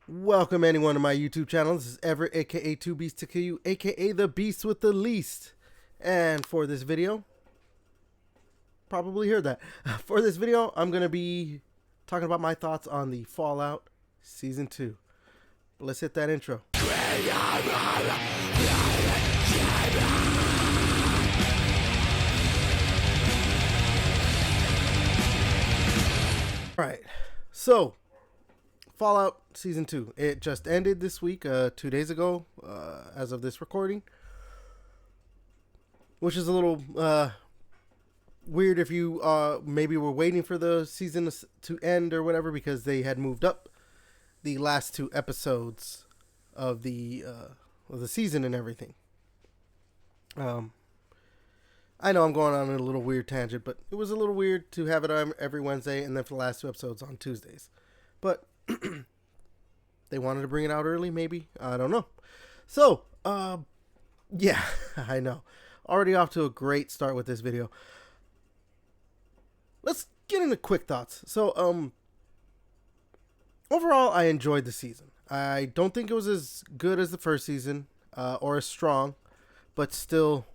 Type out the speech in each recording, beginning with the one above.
Welcome anyone to my YouTube channel. This is Everett, aka Two Beasts to Kill You, aka the Beast with the Least. And for this video, probably heard that. For this video, I'm gonna be talking about my thoughts on the Fallout Season 2. But let's hit that intro. Alright, so Fallout Season 2. It just ended this week, 2 days ago, as of this recording. Which is a little weird if you maybe were waiting for the season to end or whatever, because they had moved up the last 2 episodes of the season and everything. I know I'm going on a little weird tangent, but it was a little weird to have it on every Wednesday and then for the last 2 episodes on Tuesdays. But they wanted to bring it out early, maybe. I don't know. So, yeah, I know. Already off to a great start with this video. Let's get into quick thoughts. So, overall, I enjoyed the season. I don't think it was as good as the first season, or as strong, but still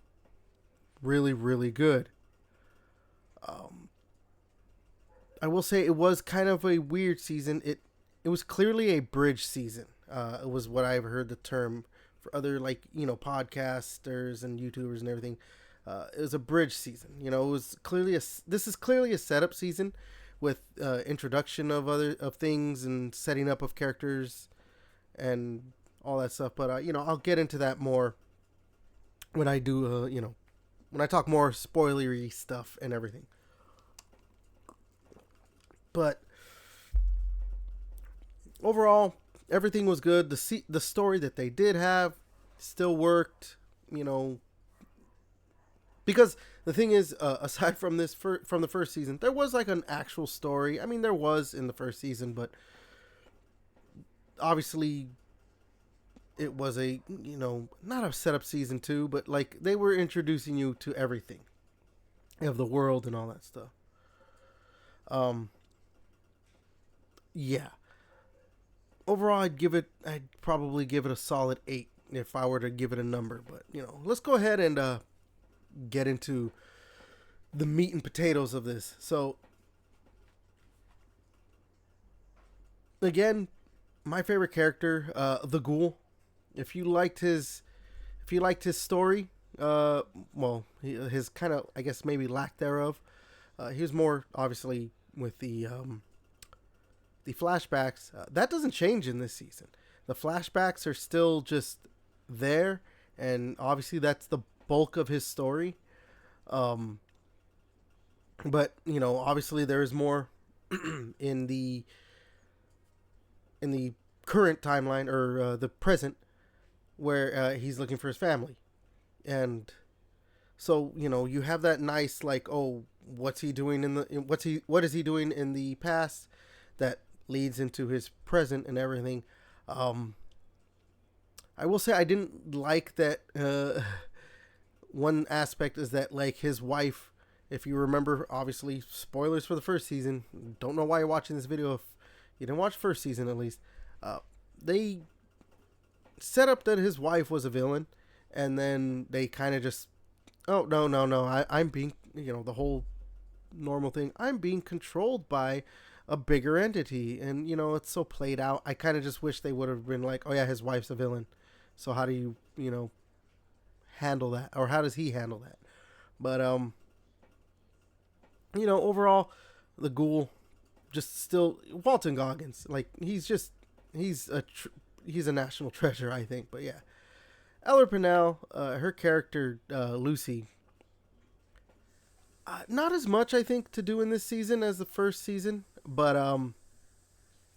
really, really good. I will say it was kind of a weird season. It was clearly a bridge season. It was what I've heard the term for other, like, podcasters and YouTubers and everything. It was a bridge season. It was clearly this is clearly a setup season with introduction of things and setting up of characters and all that stuff. But I'll get into that more when I do when I talk more spoilery stuff and everything. But overall, everything was good. The story that they did have still worked, because the thing is, aside from from the first season, there was like an actual story. I mean, there was in the first season, but obviously it was a, not a setup season 2, but like they were introducing you to everything of the world and all that stuff. Yeah. Overall, I'd probably give it a solid 8 if I were to give it a number. But, let's go ahead and get into the meat and potatoes of this. So, again, my favorite character, the Ghoul. If you liked his story, his kind of, I guess, maybe lack thereof. He was more obviously with the flashbacks. That doesn't change in this season. The flashbacks are still just there, and obviously that's the bulk of his story. But obviously there is more in the current timeline, or the present, where he's looking for his family. And so you have that nice, like, oh, what's he doing what is he doing in the past that leads into his present and everything. I will say I didn't like that. One aspect is that, like, his wife, if you remember, obviously spoilers for the first season, don't know why you're watching this video if you didn't watch first season at least. They set up that his wife was a villain, and then they kind of just, oh, no, I'm being, the whole normal thing, I'm being controlled by a bigger entity, and it's so played out. I kind of just wish they would have been like, oh yeah, his wife's a villain, so how do you handle that, or how does he handle that? But overall, the Ghoul, just still Walton Goggins, like, he's a national treasure, I think. But yeah, Eller Pennell, her character, Lucy, not as much, I think, to do in this season as the first season, but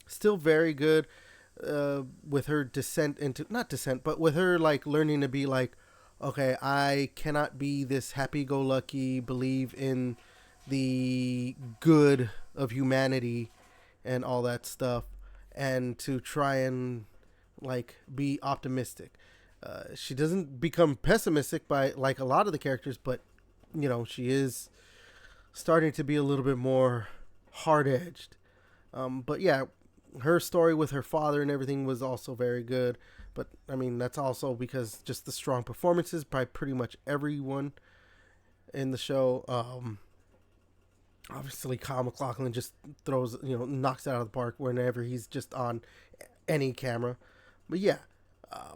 still very good, with her but with her, like, learning to be like, okay, I cannot be this happy-go-lucky, believe in the good of humanity and all that stuff, and to try and, like, be optimistic. She doesn't become pessimistic by, like, a lot of the characters, but she is starting to be a little bit more hard-edged. But yeah, her story with her father and everything was also very good. But I mean, that's also because just the strong performances by pretty much everyone in the show. Obviously, Kyle MacLachlan just throws, knocks it out of the park whenever he's just on any camera. But yeah, uh,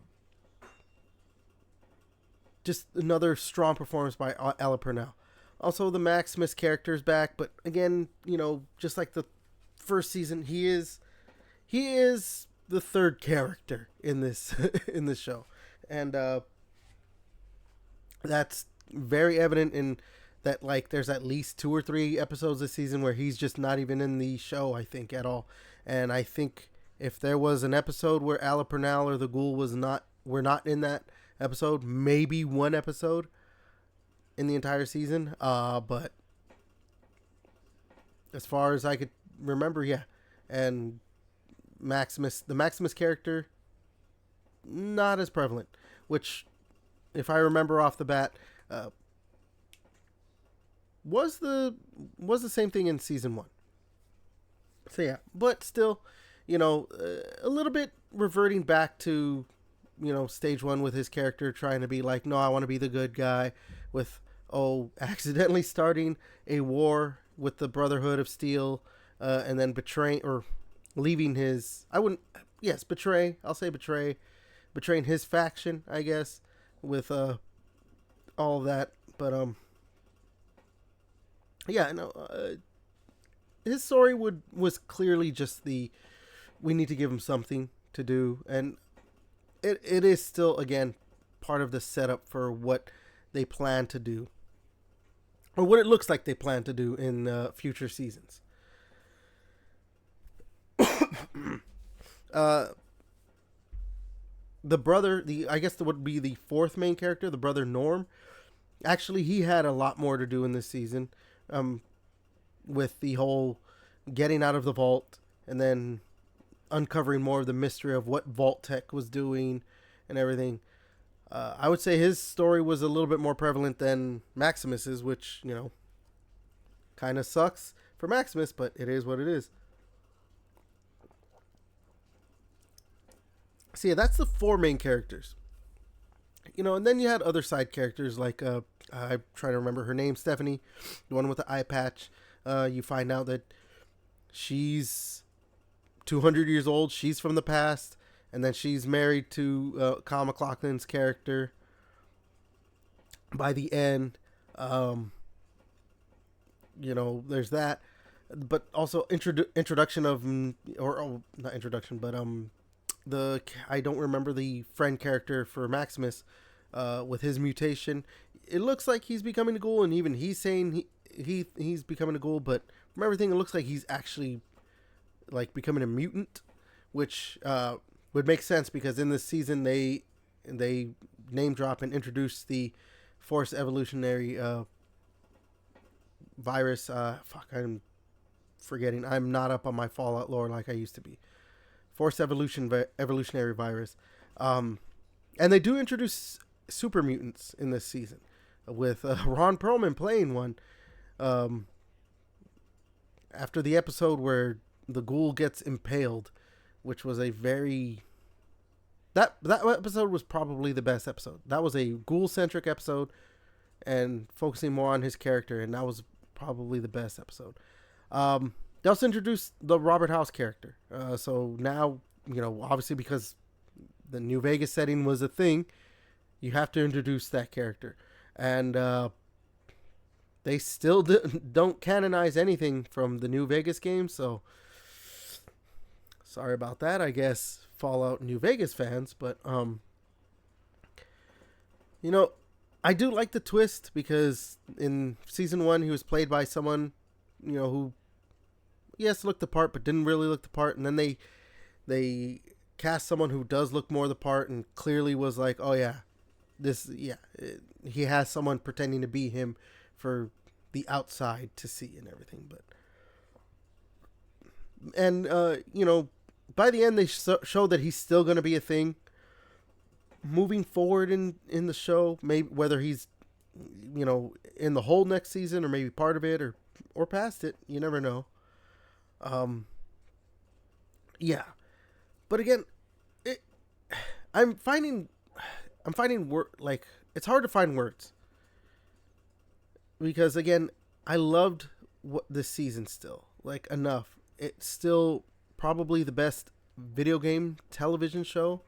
just another strong performance by Ella Purnell. Also, the Maximus character is back, but again, just like the first season, he is the third character in this in this show, and that's very evident in that. Like, there's at least 2 or 3 episodes this season where he's just not even in the show, I think, at all. And I think if there was an episode where Ella Purnell or the Ghoul were not in that episode, maybe one episode in the entire season. But as far as I could remember, yeah. And the Maximus character, not as prevalent, which, if I remember off the bat, was the same thing in season 1. So yeah, but still, a little bit reverting back to, stage 1 with his character trying to be like, no, I want to be the good guy, with accidentally starting a war with the Brotherhood of Steel, and then betraying or leaving his, betray. I'll say betraying his faction, I guess, with all of that. But yeah, no, his story was clearly just we need to give him something to do, and it is still, again, part of the setup for what they plan to do, or what it looks like they plan to do in future seasons. The brother, I guess that would be the fourth main character, the brother Norm. Actually, he had a lot more to do in this season, with the whole getting out of the vault and then uncovering more of the mystery of what Vault-Tec was doing and everything. I would say his story was a little bit more prevalent than Maximus's, which, kind of sucks for Maximus, but it is what it is. So yeah, that's the 4 main characters. And then you had other side characters like, I'm trying to remember her name, Stephanie, the one with the eye patch. You find out that she's 200 years old. She's from the past. And then she's married to Kyle MacLachlan's character by the end. There's that. But also introduction of, not introduction, but I don't remember the friend character for Maximus, with his mutation. It looks like he's becoming a ghoul, and even he's saying he's becoming a ghoul, but from everything it looks like he's actually like becoming a mutant, which would make sense because in this season they name drop and introduce the Force Evolutionary virus. I'm forgetting. I'm not up on my Fallout lore like I used to be. Force Evolutionary virus. And they do introduce super mutants in this season, with Ron Perlman playing one. After the episode where the ghoul gets impaled, which was a very... That episode was probably the best episode. That was a ghoul-centric episode and focusing more on his character, and that was probably the best episode. They also introduced the Robert House character. So now, obviously because the New Vegas setting was a thing, you have to introduce that character. And they still don't canonize anything from the New Vegas game, so sorry about that, I guess, Fallout New Vegas fans. But, I do like the twist because in season 1, he was played by someone, who, yes, looked the part, but didn't really look the part. And then they cast someone who does look more the part and clearly was like, oh yeah, he has someone pretending to be him for the outside to see and everything. By the end they show that he's still going to be a thing moving forward in the show. Maybe whether he's, in the whole next season or maybe part of it or past it, you never know. Yeah, but again, it, I'm finding like it's hard to find words because again, I loved what this season still like enough. It's still probably the best video game television show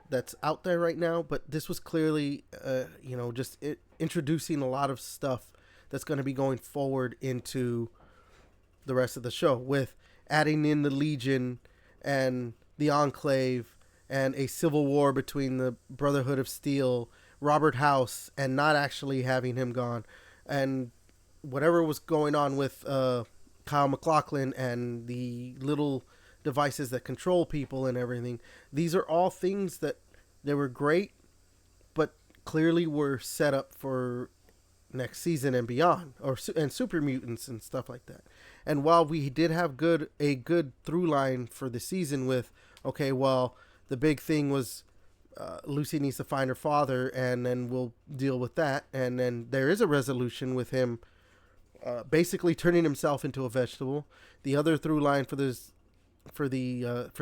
that's out there right now. But this was clearly, just introducing a lot of stuff that's going to be going forward into the rest of the show with adding in the Legion and the Enclave and a civil war between the Brotherhood of Steel, Robert House, and not actually having him gone, and whatever was going on with Kyle MacLachlan and the little devices that control people and everything. These are all things that they were great, but clearly were set up for next season and beyond, and super mutants and stuff like that. And while we did have a good through line for the season with, okay, well, the big thing was Lucy needs to find her father, and then we'll deal with that. And then there is a resolution with him basically turning himself into a vegetable. The other through line for the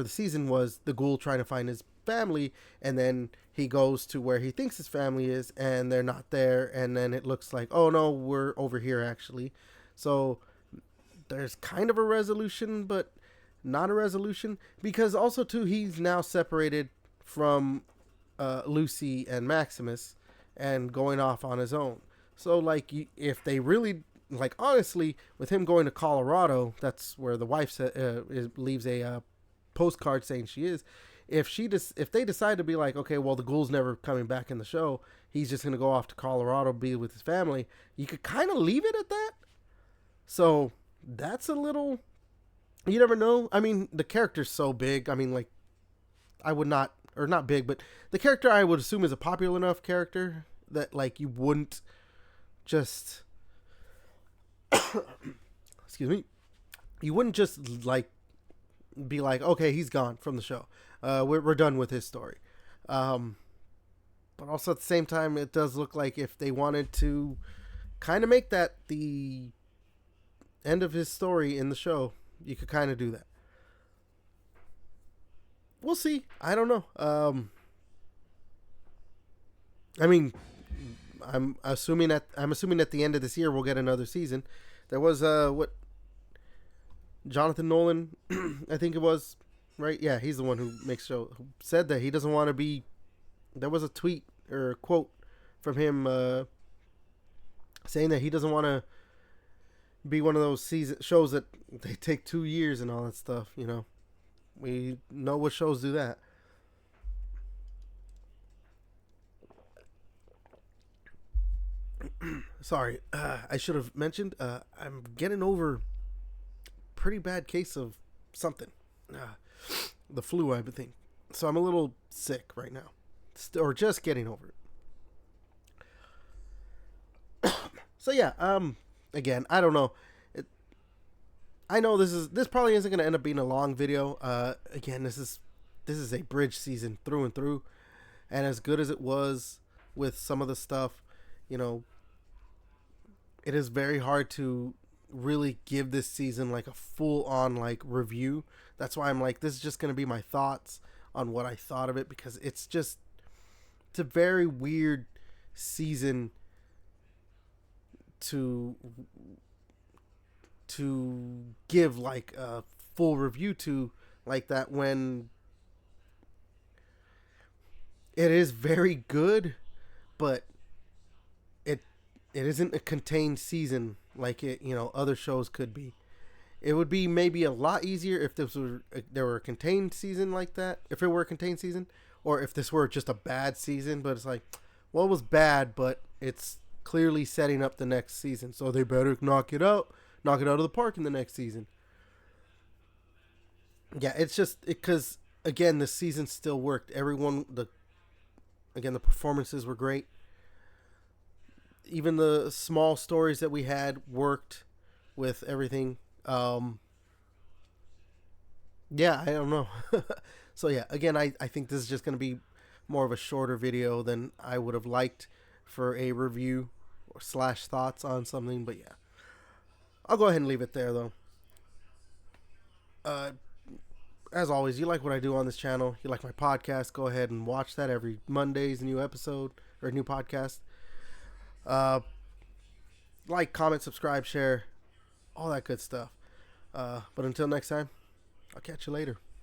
season was the Ghoul trying to find his family, and then he goes to where he thinks his family is, and they're not there, and then it looks like, oh no, we're over here actually. So there's kind of a resolution, but not a resolution, because also too he's now separated from Lucy and Maximus and going off on his own. So like if they really like honestly with him going to Colorado, that's where the wife leaves a postcard saying she is. If they decide to be like, okay, well, the Ghoul's never coming back in the show, he's just gonna go off to Colorado, be with his family, you could kind of leave it at that. So that's a little, you never know. I mean, the character's so big. I mean, like, I would not, or not big, but the character I would assume is a popular enough character that like you wouldn't just excuse me, you wouldn't just like be like, okay, he's gone from the show. We're done with his story. But also at the same time, it does look like if they wanted to kind of make that the end of his story in the show, you could kind of do that. We'll see. I don't know. I mean, I'm assuming at the end of this year we'll get another season. There was what Jonathan Nolan, I think it was, right? Yeah, he's the one who makes show. Who said that he doesn't want to be. There was a tweet or a quote from him saying that he doesn't want to be one of those shows that they take 2 years and all that stuff. You know, we know what shows do that. Sorry, I should have mentioned. I'm getting over pretty bad case of something, the flu, I think. So I'm a little sick right now, or just getting over it. So yeah, again, I don't know. I know this probably isn't going to end up being a long video. Again, this is a bridge season through and through, and as good as it was with some of the stuff, you know, it is very hard to really give this season like a full on like review. That's why I'm like, this is just going to be my thoughts on what I thought of it, because it's a very weird season to give like a full review to like that, when it is very good, but it isn't a contained season like other shows could be. It would be maybe a lot easier if there were a contained season like that, if it were a contained season, or if this were just a bad season. But it's like, well, it was bad, but it's clearly setting up the next season, so they better knock it out of the park in the next season. Yeah, it's just because again, the season still worked. The performances were great. Even the small stories that we had worked with everything. Yeah, I don't know. So yeah, again, I think this is just going to be more of a shorter video than I would have liked for a review or / thoughts on something. But yeah, I'll go ahead and leave it there though. as always, you like what I do on this channel, you like my podcast, go ahead and watch that every Monday's new episode or new podcast. Like, comment, subscribe, share, all that good stuff. But until next time, I'll catch you later.